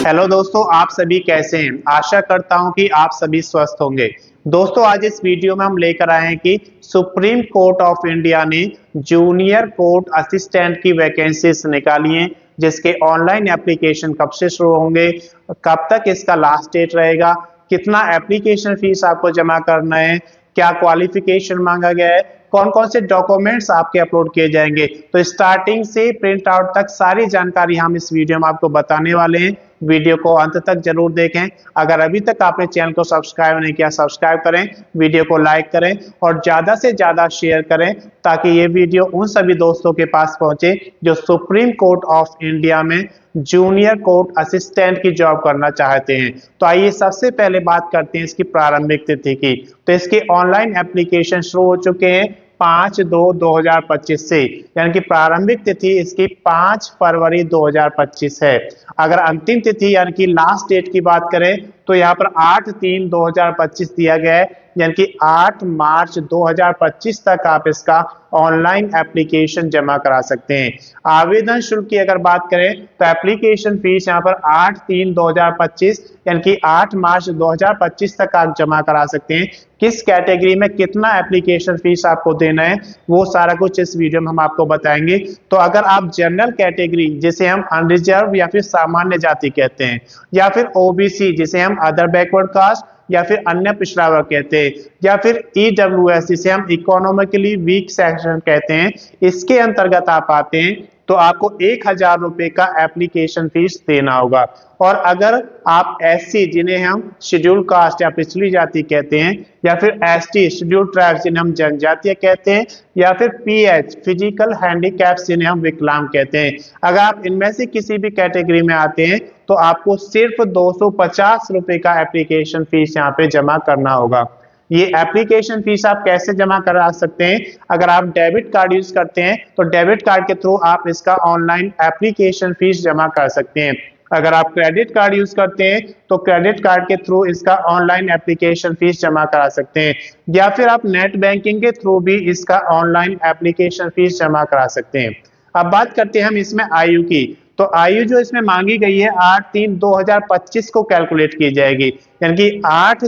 Hello दोस्तों, आप सभी कैसे हैं। आशा करता हूं कि आप सभी स्वस्थ होंगे। दोस्तों, आज इस वीडियो में हम लेकर आए हैं कि सुप्रीम कोर्ट ऑफ इंडिया ने जूनियर कोर्ट असिस्टेंट की वैकेंसीज निकाली हैं, जिसके ऑनलाइन एप्लीकेशन कब से शुरू होंगे, कब तक इसका लास्ट डेट रहेगा, कितना एप्लीकेशन फीस आपको जमा करना है, क्या क्वालिफिकेशन मांगा गया है, कौन कौन से डॉक्यूमेंट्स आपके अपलोड किए जाएंगे। तो स्टार्टिंग से प्रिंट आउट तक सारी जानकारी हम इस वीडियो में आपको बताने वाले हैं। वीडियो को अंत तक जरूर देखें। अगर अभी तक आपने चैनल को सब्सक्राइब नहीं किया, सब्सक्राइब करें, वीडियो को लाइक करें और ज्यादा से ज्यादा शेयर करें, ताकि ये वीडियो उन सभी दोस्तों के पास पहुंचे जो सुप्रीम कोर्ट ऑफ इंडिया में जूनियर कोर्ट असिस्टेंट की जॉब करना चाहते हैं। तो आइए सबसे पहले बात करते हैं इसकी प्रारंभिक तिथि की। तो इसके ऑनलाइन एप्लीकेशन शुरू हो चुके हैं 5/2/2025 से, यानी कि प्रारंभिक तिथि इसकी 5 फरवरी 2025 है। अगर अंतिम तिथि यानी कि लास्ट डेट की बात करें तो यहाँ पर 8/3/2025 दिया गया है, यानी कि 8 मार्च 2025 तक आप इसका ऑनलाइन एप्लीकेशन जमा करा सकते हैं। आवेदन शुल्क की अगर बात करें तो एप्लीकेशन फीस यहाँ पर 8/3/2025 यानी कि 8 मार्च 2025 तक आप जमा करा सकते हैं। किस कैटेगरी में कितना एप्लीकेशन फीस आपको देना है वो सारा कुछ इस वीडियो में हम आपको बताएंगे। तो अगर आप जनरल कैटेगरी, जिसे हम अनरिजर्व या फिर सामान्य जाति कहते हैं, या फिर ओबीसी जिसे हम अदर बैकवर्ड कास्ट या फिर अन्य पिछड़ा वर्ग कहते हैं, या फिर ईडब्ल्यूएस जिसे हम इकोनॉमिकली वीक सेक्शन कहते हैं, इसके अंतर्गत आप आते हैं तो आपको 1000 रुपए का एप्लीकेशन फीस देना होगा। और अगर आप एससी जिन्हें हम शेड्यूल कास्ट या पिछड़ी जाति कहते हैं, या फिर एसटी शेड्यूल ट्राइब जिन्हें हम जनजातीय कहते हैं, या फिर पीएच फिजिकल हैंडीकैप्स जिन्हें हम विकलांग कहते हैं, अगर आप इनमें से किसी भी कैटेगरी में आते हैं तो आपको सिर्फ 250 रुपए का एप्लीकेशन फीस यहाँ पे जमा करना होगा। ये एप्लीकेशन फीस आप कैसे जमा करा सकते हैं? अगर आप डेबिट कार्ड यूज करते हैं तो डेबिट कार्ड के थ्रू आप इसका ऑनलाइन एप्लीकेशन फीस जमा कर सकते हैं। अगर आप क्रेडिट कार्ड यूज करते हैं तो क्रेडिट कार्ड के थ्रू इसका ऑनलाइन एप्लीकेशन फीस जमा करा सकते हैं, या फिर आप नेट बैंकिंग के थ्रू भी इसका ऑनलाइन एप्लीकेशन फीस जमा करा सकते हैं। अब बात करते हैं हम इसमें आयु की। तो आयु जो इसमें मांगी गई है 8/3/2025 को कैलकुलेट की जाएगी, यानी कि 8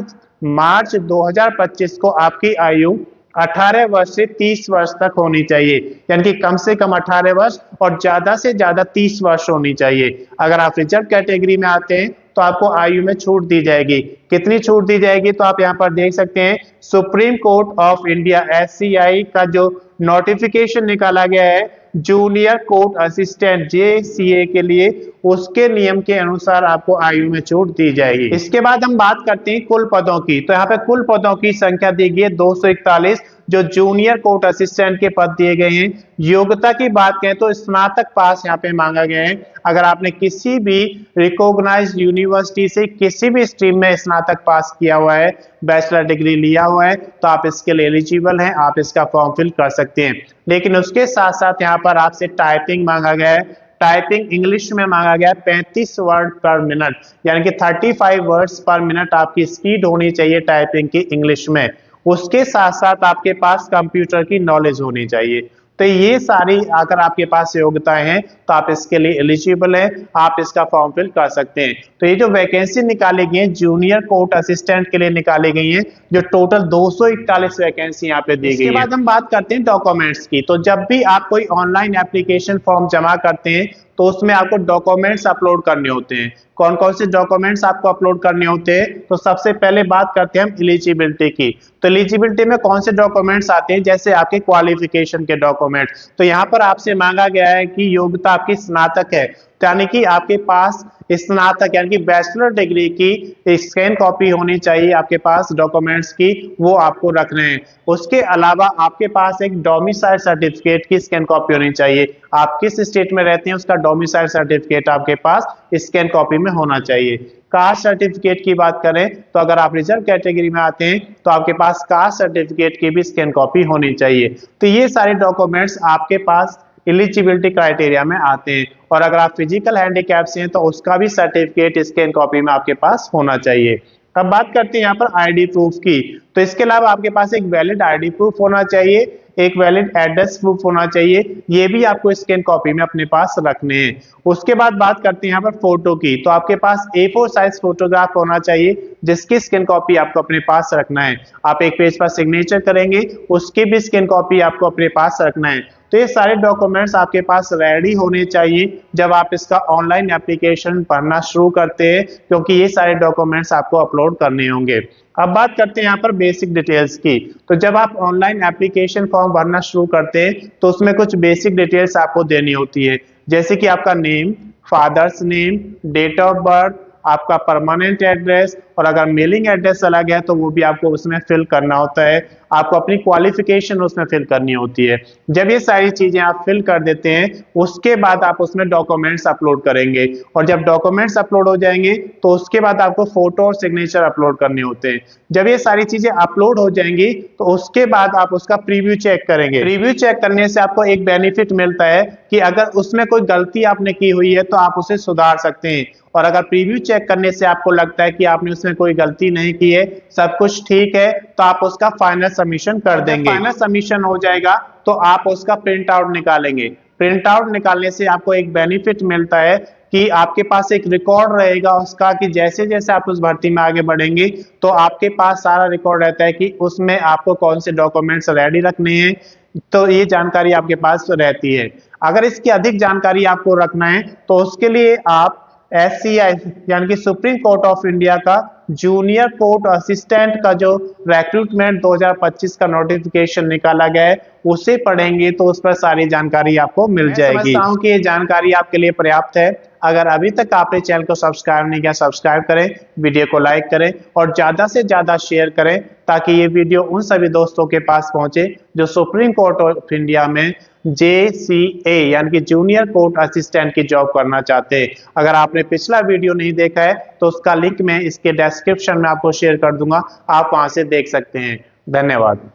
मार्च 2025 को आपकी आयु 18 वर्ष से 30 वर्ष तक होनी चाहिए, यानी कि कम से कम 18 वर्ष और ज्यादा से ज्यादा 30 वर्ष होनी चाहिए। अगर आप रिजर्व कैटेगरी में आते हैं तो आपको आयु में छूट दी जाएगी। कितनी छूट दी जाएगी तो आप यहाँ पर देख सकते हैं, supreme court of India SCI का जो नोटिफिकेशन निकाला गया है जूनियर कोर्ट असिस्टेंट जेसीए के लिए, उसके नियम के अनुसार आपको आयु में छूट दी जाएगी। इसके बाद हम बात करते हैं कुल पदों की। तो यहाँ पे कुल पदों की संख्या दी गई है 241, जो जूनियर कोर्ट असिस्टेंट के पद दिए गए हैं। योग्यता की बात करें तो स्नातक पास यहाँ पे मांगा गया है। अगर आपने किसी भी रिकॉग्नाइज्ड यूनिवर्सिटी से किसी भी स्ट्रीम में स्नातक पास किया हुआ है, बैचलर डिग्री लिया हुआ है, तो आप इसके लिए एलिजिबल हैं, आप इसका फॉर्म फिल कर सकते हैं। लेकिन उसके साथ साथ यहाँ पर आपसे टाइपिंग मांगा गया है। टाइपिंग इंग्लिश में मांगा गया है 35 वर्ड पर मिनट, यानी कि 35 वर्ड्स पर मिनट आपकी स्पीड होनी चाहिए टाइपिंग की इंग्लिश में। उसके साथ साथ आपके पास कंप्यूटर की नॉलेज होनी चाहिए। तो ये सारी अगर आपके पास योग्यताएं हैं तो आप इसके लिए एलिजिबल हैं, आप इसका फॉर्म फिल कर सकते हैं। तो ये जो वैकेंसी निकाली गई है जूनियर कोर्ट असिस्टेंट के लिए निकाली गई है, जो टोटल 241 वैकेंसी यहाँ पे दी गई है। इसके बाद हम बात करते हैं डॉक्यूमेंट्स की। तो जब भी आप कोई ऑनलाइन एप्लीकेशन फॉर्म जमा करते हैं तो उसमें आपको डॉक्यूमेंट्स अपलोड करने होते हैं। कौन कौन से डॉक्यूमेंट्स आपको अपलोड करने होते हैं? तो सबसे पहले बात करते हैं हम एलिजिबिलिटी की। तो एलिजिबिलिटी में कौन से डॉक्यूमेंट्स आते हैं? जैसे आपके क्वालिफिकेशन के डॉक्यूमेंट्स। तो यहाँ पर आपसे मांगा गया है कि योग्यता आपकी स्नातक है, यानी कि आपके पास स्नातक यानी कि बैचलर डिग्री की स्कैन कॉपी होनी चाहिए आपके पास डॉक्यूमेंट्स की, वो आपको रखने हैं। उसके अलावा आपके पास एक डोमिसाइल सर्टिफिकेट की स्कैन कॉपी होनी चाहिए। आप किस स्टेट में रहते हैं उसका डोमिसाइल सर्टिफिकेट आपके पास स्कैन कॉपी में होना चाहिए। कास्ट सर्टिफिकेट की बात करें तो अगर आप रिजर्व कैटेगरी में आते हैं तो आपके पास कास्ट सर्टिफिकेट की भी स्कैन कॉपी होनी चाहिए। तो ये सारे डॉक्यूमेंट्स आपके पास एलिजिबिलिटी क्राइटेरिया में आते हैं। और अगर आप फिजिकल हैंडीकैप से हैं तो उसका भी सर्टिफिकेट स्कैन कॉपी में आपके पास होना चाहिए। अब बात करते हैं यहाँ पर आईडी प्रूफ की। तो इसके अलावा आपके पास एक वैलिड आईडी प्रूफ होना चाहिए, एक वैलिड एड्रेस प्रूफ होना चाहिए, ये भी आपको स्कैन कॉपी में अपने पास रखने हैं। उसके बाद बात करते हैं यहाँ पर फोटो की, तो आपके पास A4 साइज फोटोग्राफ होना चाहिए जिसकी स्कैन कॉपी आपको अपने पास रखना है। आप एक पेज पर सिग्नेचर करेंगे, उसकी भी स्कैन कॉपी आपको अपने पास रखना है। तो ये सारे डॉक्यूमेंट्स आपके पास रेडी होने चाहिए जब आप इसका ऑनलाइन एप्लीकेशन भरना शुरू करते हैं, क्योंकि ये सारे डॉक्यूमेंट्स आपको अपलोड करने होंगे। अब बात करते हैं यहाँ पर बेसिक डिटेल्स की। तो जब आप ऑनलाइन एप्लीकेशन फॉर्म भरना शुरू करते हैं तो उसमें कुछ बेसिक डिटेल्स आपको देनी होती है, जैसे कि आपका name, father's name, date of birth, आपका परमानेंट एड्रेस, और अगर मेलिंग एड्रेस अलग है तो वो भी आपको उसमें फिल करना होता है। आपको अपनी क्वालिफिकेशन उसमें फिल करनी होती है। जब ये सारी चीजें आप फिल कर देते हैं उसके बाद आप उसमें डॉक्यूमेंट्स अपलोड करेंगे, और जब डॉक्यूमेंट्स अपलोड हो जाएंगे तो उसके बाद आपको फोटो और सिग्नेचर अपलोड करने होते हैं। जब ये सारी चीजें अपलोड हो जाएंगी तो उसके बाद आप उसका प्रीव्यू चेक करेंगे। प्रीव्यू चेक करने से आपको एक बेनिफिट मिलता है कि अगर उसमें कोई गलती आपने की हुई है तो आप उसे सुधार सकते हैं, और अगर प्रीव्यू चेक करने से आपको लगता है कि आपने उसमें कोई गलती नहीं की है, सब कुछ ठीक है, तो आप उसका फाइनल सबमिशन कर देंगे। फाइनल सबमिशन हो जाएगा तो आप उसका प्रिंट आउट निकालेंगे। प्रिंट आउट निकालने से आपको एक बेनिफिट मिलता है कि आपके पास एक रिकॉर्ड रहेगा उसका, कि जैसे जैसे आप उस भर्ती में आगे बढ़ेंगे तो आपके पास सारा रिकॉर्ड रहता है कि उसमें आपको कौन से डॉक्यूमेंट्स रेडी रखने हैं, तो ये जानकारी आपके पास रहती है। अगर इसकी अधिक जानकारी आपको रखना है तो उसके लिए आप SCI यानी कि सुप्रीम कोर्ट ऑफ इंडिया का जूनियर कोर्ट असिस्टेंट का जो रिक्रूटमेंट 2025 का नोटिफिकेशन निकाला गया है उसे पढ़ेंगे तो उस पर सारी जानकारी आपको मिल जाएगी। मैं समझता हूं कि ये जानकारी आपके लिए पर्याप्त है। अगर अभी तक आपने चैनल को सब्सक्राइब नहीं किया, सब्सक्राइब करें, वीडियो को लाइक करें और ज्यादा से ज्यादा शेयर करें ताकि ये वीडियो उन सभी दोस्तों के पास पहुंचे जो सुप्रीम कोर्ट ऑफ इंडिया में JCA यानी कि जूनियर कोर्ट असिस्टेंट की जॉब करना चाहते हैं। अगर आपने पिछला वीडियो नहीं देखा है तो उसका लिंक मैं इसके डिस्क्रिप्शन में आपको शेयर कर दूंगा, आप वहां से देख सकते हैं। धन्यवाद।